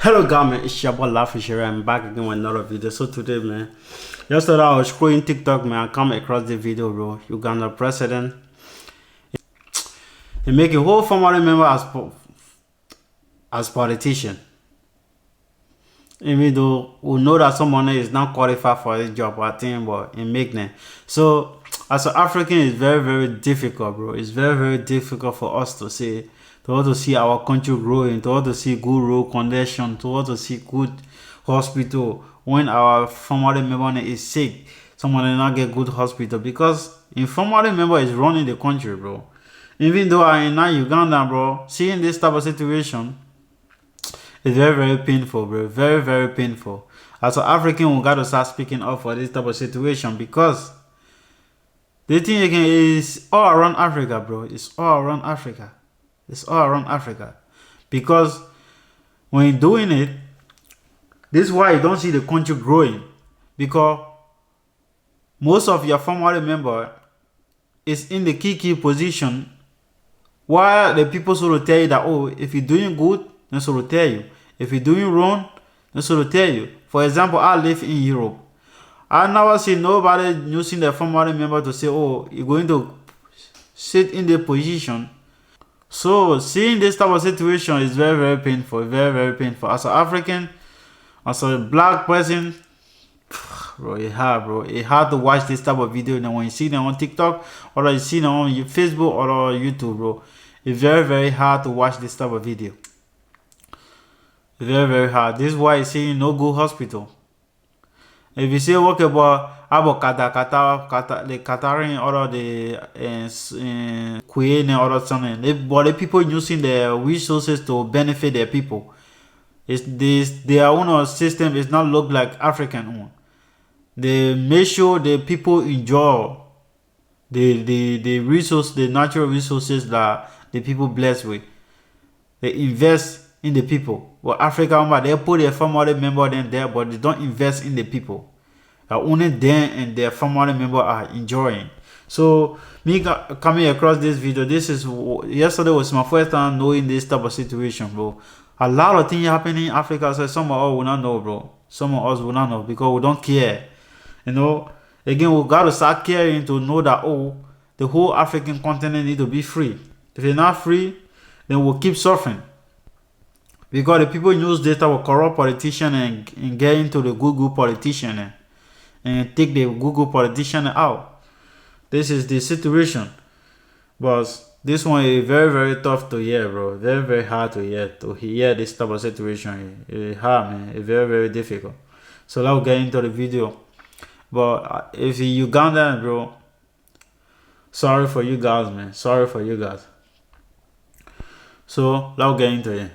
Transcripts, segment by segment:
Hello guys, man, it's your boy Lafisher. I'm back again with another video. So today, man, yesterday I was scrolling TikTok, man, I come across the video, bro. Uganda president, he make a whole family member as politician. Even though we know that someone is not qualified for this job, I think, but he make them. So as an African, it's very difficult, bro. It's very difficult for us to see. To want to see our country growing, to want to see good road condition, to want to see good hospital when our family member is sick, someone will not get good hospital because in family member is running the country, bro. Even though I am not Uganda, bro, seeing this type of situation is very painful, bro. Very painful. As an African, we gotta start speaking up for this type of situation because the thing again is all around Africa, bro. It's all around Africa. It's all around Africa. Because when you're doing it, this is why you don't see the country growing. Because most of your family member is in the key position while the people sort of tell you that, oh, if you're doing good, they sort of tell you. If you're doing wrong, they sort of tell you. For example, I live in Europe. I never see nobody using their family member to say, oh, you're going to sit in the position. So seeing this type of situation is very painful, very painful. As an African, as a black person, bro, it's hard to watch this type of video. And when you see them on TikTok or you see them on Facebook or YouTube, bro, it's very hard to watch this type of video. It's very hard. This is why you see no good hospital. If you say what about the Qatari or the Queen or something, but the people using the resources to benefit their people. It's this their own system is not look like African one. They make sure the people enjoy the resource, the natural resources that the people blessed with. They invest in the people. But Africa, they put their family member in there, but they don't invest in the people. Only them and their family member are enjoying. So me coming across this video, yesterday was my first time knowing this type of situation, bro. A lot of things happening in Africa, so some of us will not know, bro. Some of us will not know because we don't care. You know, again, we gotta start caring to know that, oh, the whole African continent need to be free. If they're not free, then we'll keep suffering. Because the people use this type of corrupt politician and get into the good politician and take the good politician out. This is the situation. But this one is very tough to hear, bro. Very hard to hear this type of situation. It's hard, man. It's very difficult. So let's get into the video. But if you're Ugandan, bro, sorry for you guys, man. Sorry for you guys. So let's get into it.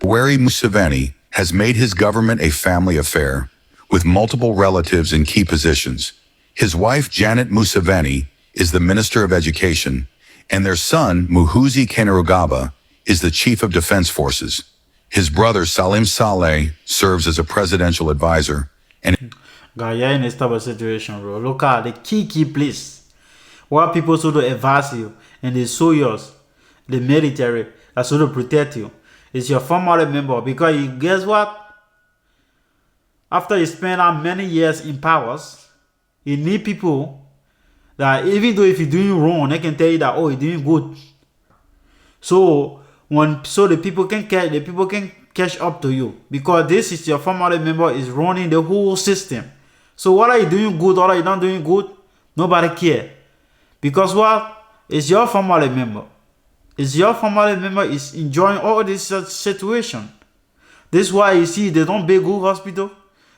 Yoweri Museveni has made his government a family affair, with multiple relatives in key positions. His wife, Janet Museveni, is the Minister of Education, and their son, Muhoozi Kainerugaba, is the Chief of Defense Forces. His brother, Salim Saleh, serves as a presidential advisor. And guys, you're in a stable situation, bro. Look at the key place where people sort of advise you and they show yours, the military that sort of protect you. It's your family member because you guess what? After you spend how many years in powers, you need people that even though if you're doing wrong, they can tell you that, oh, you're doing good. So the people can catch up to you because this is your family member is running the whole system. So what are you doing good or are you not doing good? Nobody care. Because what? It's your family member. It's your family member is enjoying all this situation. This is why you see they don't build good hospital.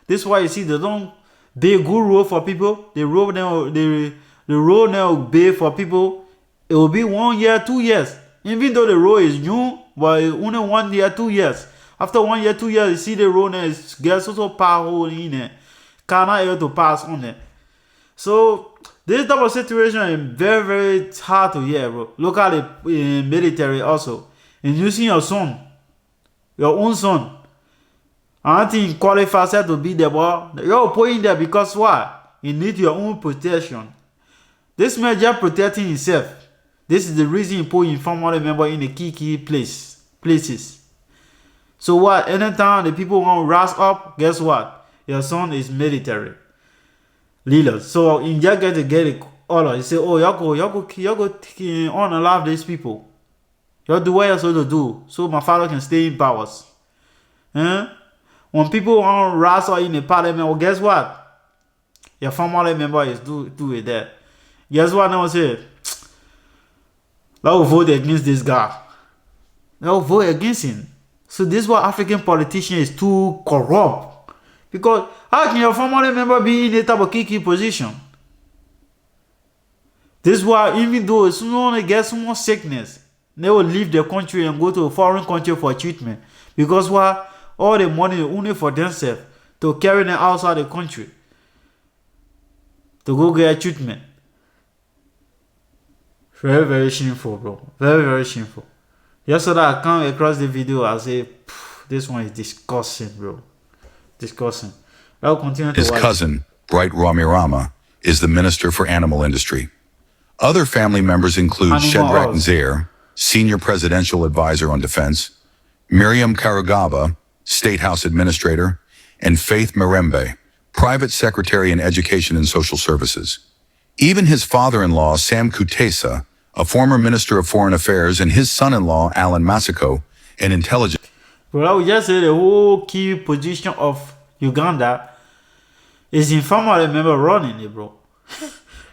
This is why you see they don't build good road for people. The road now build for people. It will be 1 year, 2 years. Even though the road is new, but only 1 year, 2 years. After 1 year, 2 years, you see the road now gets also power in it. Cannot able to pass on it. So this type of situation is very hard to hear, bro. Look at the military also. And using your son, your own son. I don't think qualifies to be there, but you're putting there because what? You need your own protection. This man just protecting himself. This is the reason you put your family member in the key places. So what? Anytime the people want to rise up, guess what? Your son is military leader. So in just get to get it order, you say, oh, y'all go on and love these people. Y'all do what you're supposed to do, so my father can stay in powers. Eh? When people want to rise up in the parliament, well, guess what? Your family member is do it there. Guess what? Now I say, let's vote against this guy. Let's vote against him. So this is why African politicians is too corrupt. Because how can your family member be in a type of key position? This is why even though someone gets some sickness, they will leave the country and go to a foreign country for treatment. Because why? All the money only for themselves to carry them outside the country to go get treatment. Very, very shameful, bro. Very, very shameful. Yesterday I come across the video, I say, this one is disgusting, bro. Disgusting. I'll continue to His watch. cousin, Bright Ramirama, is the Minister for Animal Industry. Other family members include Animal Shedrack Oz. Nzair, Senior Presidential Advisor on Defense, Miriam Karagaba, State House Administrator, and Faith Mirembe, Private Secretary in Education and Social Services. Even his father-in-law, Sam Kutesa, a former Minister of Foreign Affairs, and his son-in-law, Alan Masiko, an intelligence. But I would just say the whole key position of Uganda is in family member running it, bro.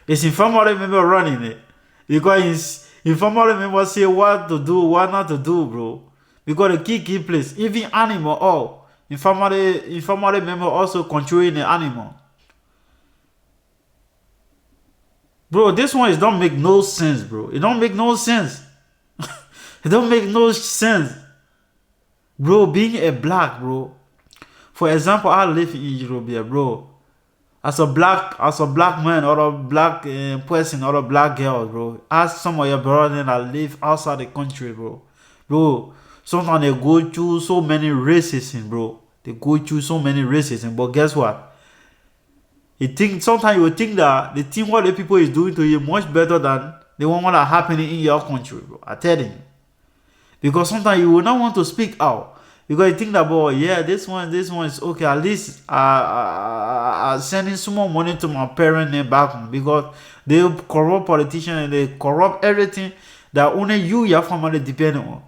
It's in family member running it. Because in family member say what to do, what not to do, bro. Because the key place, even animal, all in family member also controlling the animal. Bro, this one is don't make no sense, bro. It don't make no sense. It don't make no sense. Bro, being a black, bro. For example, I live in Europe here, bro. As a black man or a black person or a black girl, bro. Ask some of your brothers that live outside the country, bro. Bro, sometimes they go through so many racism, bro. They go through so many racism, but guess what? Sometimes you will think that the thing what the people is doing to you much better than the one that happening in your country, bro. I tell you. Because sometimes you will not want to speak out. Because you think that, boy, yeah, this one is okay. At least I sending some more money to my parents and back home. Because they corrupt politicians and they corrupt everything that only you, your family depend on.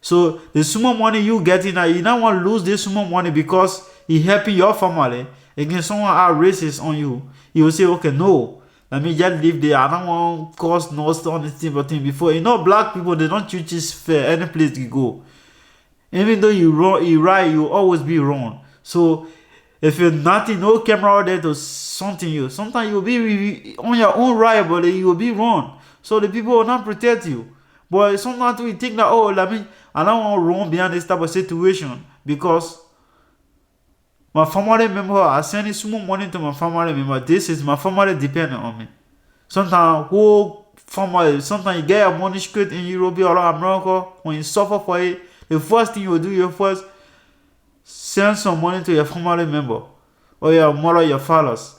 So the small money you getting now, you don't want to lose this small money because it helping your family against someone are racist on you. You will say, okay, no, let me just live there. I don't want to cause no thing but thing before. You know, black people, they don't treat this fair any place you go. Even though you right, you always be wrong. So if you're nothing, no camera out there to something you, sometimes you'll be on your own right, but you will be wrong. So the people will not protect you. But sometimes we think that, oh, I don't want to run behind this type of situation because my family member, I send small money to my family member. This is my family dependent on me. Sometimes sometimes you get your money straight in Europe or America, when you suffer for it, the first thing you do, you first send some money to your family member or your mother, your fathers,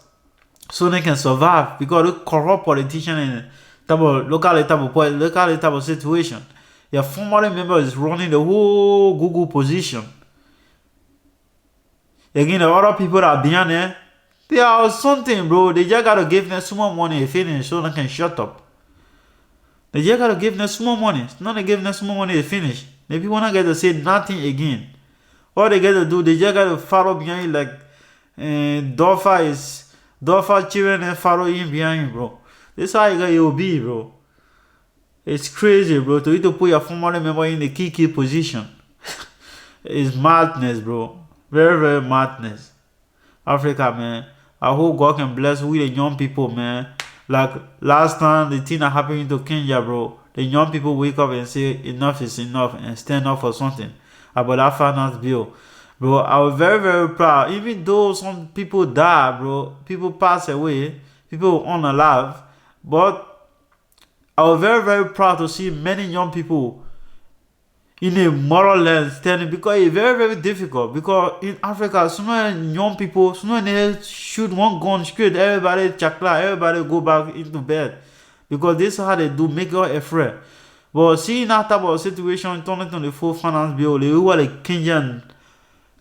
so they can survive. Because the corrupt politician and local type of situation, your family member is running the whole Google position. Again, the other people that are behind there, they are something, bro. They just gotta give them some more money and finish so they can shut up. They just gotta give them some more money. Not they give them some more money to finish. The people not get to say nothing again. All they get to do, they just gotta follow behind like Dorfa children and follow him behind, bro. This is how you will be, bro. It's crazy, bro. To you to put your family member in the key position. It's madness, bro. Very, very madness. Africa, man. I hope God can bless we the young people, man. Like last time, the thing that happened to Kenya, bro. The young people wake up and say enough is enough and stand up for something about that finance bill. Bro, I was very, very proud. Even though some people die, bro, people pass away, people unalive, but I was very, very proud to see many young people in a moral lens standing, because it's very, very difficult. Because in Africa, so many young people, so many shoot one gun straight, everybody chakla, everybody go back into bed. Because this is how they do make you afraid. But seeing that type of situation in 2024 finance bill, they were like Kenyan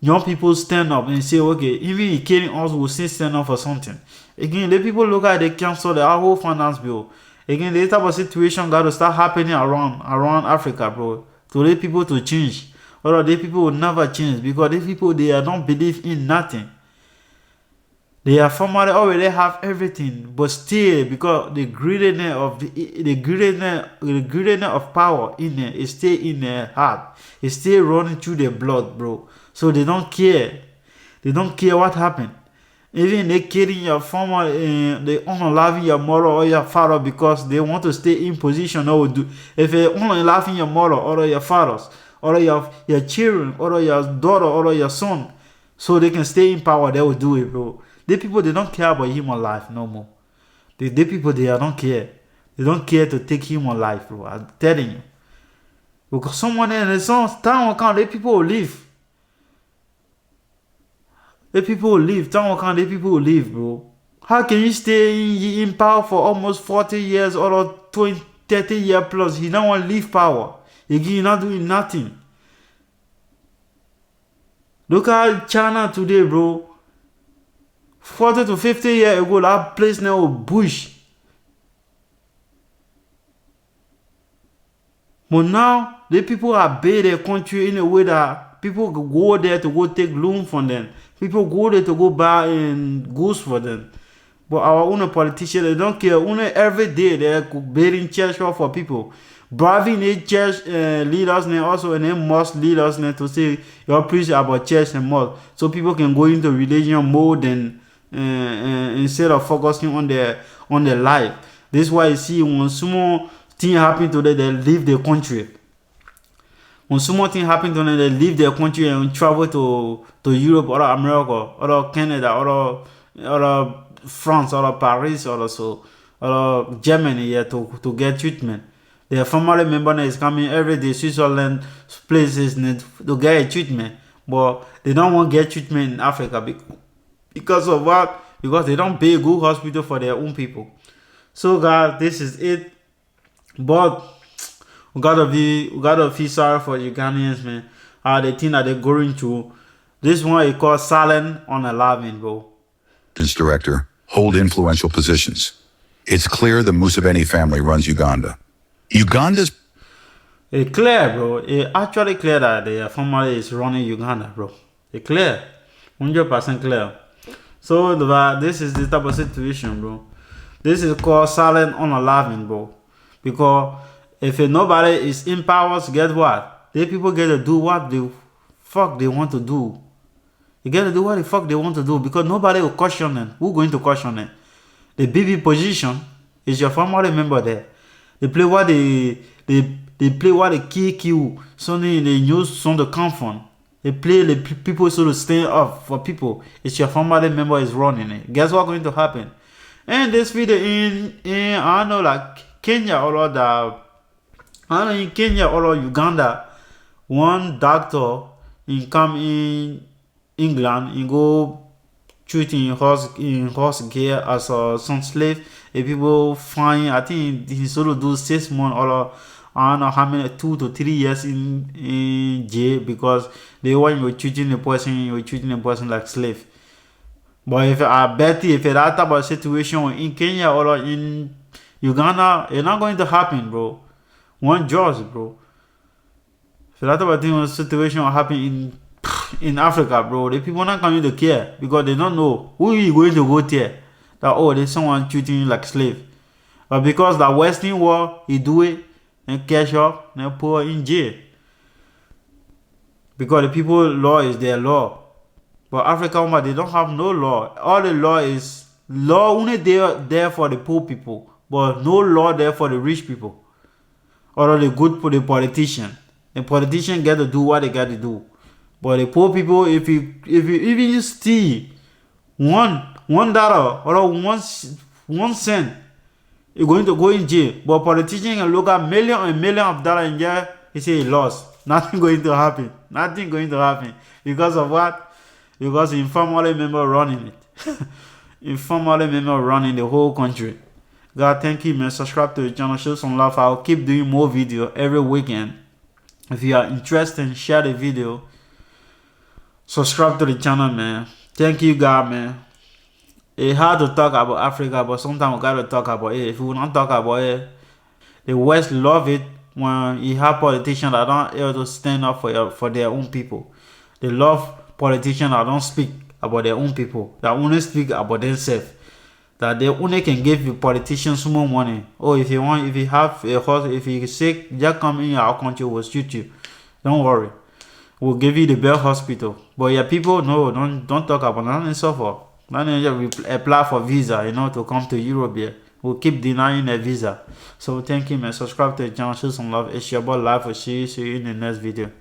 young people stand up and say, okay, even if killing us, will still stand up for something. Again, the people look at they cancel the whole finance bill. Again, the type of situation got to start happening around Africa, bro. To let people to change. Or the people will never change because the people they don't believe in nothing. They are formally already have everything, but still because the greediness of the greediness of power in there is still in their heart. It's still running through their blood, bro. So they don't care. They don't care what happened. Even they killing your former, they only loving your mother or your father because they want to stay in position. Or do if they only loving your mother or your fathers or your children or your daughter or your son, so they can stay in power, they will do it, bro. The people they don't care about human life no more. The people they don't care. They don't care to take human life, bro. I'm telling you. Because someone in the time will come, the people will leave. The people will leave. Time will come, the people will leave, bro. How can you stay in power for almost 40 years or 20, 30 years plus? You don't want to leave power. You're not doing nothing. Look at China today, bro. 40 to 50 years ago, that place now was bush. But now, the people are build their country in a way that people go there to go take loan from them. People go there to go buy goods for them. But our own politicians, they don't care. Only every day they're building church for people. Bribing the church leaders and also and then mosque leaders to say you preach about church and mosque. So people can go into religion mode and instead of focusing on their life. This is why you see when small thing happen to them, they leave the country. When small thing happen to them, they leave their country and travel to Europe or America or Canada or France or Paris or so or Germany here to get treatment. Their family member is coming every day, Switzerland places to get treatment, but they don't want to get treatment in Africa because of what? Because they don't pay a good hospital for their own people. So guys, this is it. But we gotta feel sorry for Ugandans, man. The thing that they're going through. This one is called silent on alarming, bro. Director hold influential positions. It's clear the Museveni family runs Uganda. Uganda's It's clear, bro. It's actually clear that the family is running Uganda, bro. It's clear. 100% clear. So this is the type of situation, bro. This is called silent on alarming, bro. Because if nobody is in power, guess what? The people get to do what the fuck they want to do. They get to do what the fuck they want to do because nobody will question them. Who's going to question them? The BB position is your family member there. They play what they play what they kick you. Something they use some to come from. They play the people so to stand up for people. It's your family member is running it. Guess what's going to happen? And this video in I don't know like Kenya or in Kenya or Uganda, one doctor in come in England and go treating horse gear as some slave. If people find, I think he sort of do 6 months or I don't know how many 2 to 3 years in jail because they want you treating the person like slave. But if I bet if that type of situation in Kenya or in Uganda, it's not going to happen, bro. One judge, bro. If that type of situation will happen in Africa, bro, the people not going to care because they don't know who is going to go there. That there's someone treating you like slave. But because the Western world, he do it and catch up and put in jail. Because the people law is their law. But Africa, they don't have no law. All the law is only there for the poor people, but no law there for the rich people. Or the good for the politician. The politician get to do what they got to do. But the poor people, if you steal $1 or 1 cent, you're going to go in jail. But politician can look at million and million of dollars in jail. He say he lost. Nothing going to happen. Nothing going to happen. Because of what? Because informally member running it. Informally member running the whole country. God, thank you, man. Subscribe to the channel, show some love. I'll keep doing more video every weekend. If you are interested, share the video. Subscribe to the channel, man. Thank you, God, man. It's hard to talk about Africa, but sometimes we gotta talk about it. If we don't talk about it, the West love it when you have politicians that don't able to stand up for their own people. They love politicians that don't speak about their own people, that only speak about themselves. That they only can give you politicians more money. Oh, if you have a horse, if you're sick, just come in our country, we'll shoot you. Don't worry, we'll give you the best hospital. But yeah, people, no, don't talk about nothing suffer. Nothing just apply for visa, to come to Europe here. We'll keep denying a visa. So thank you, man. Subscribe to the channel, show some love. It's your boy Life. See you in the next video.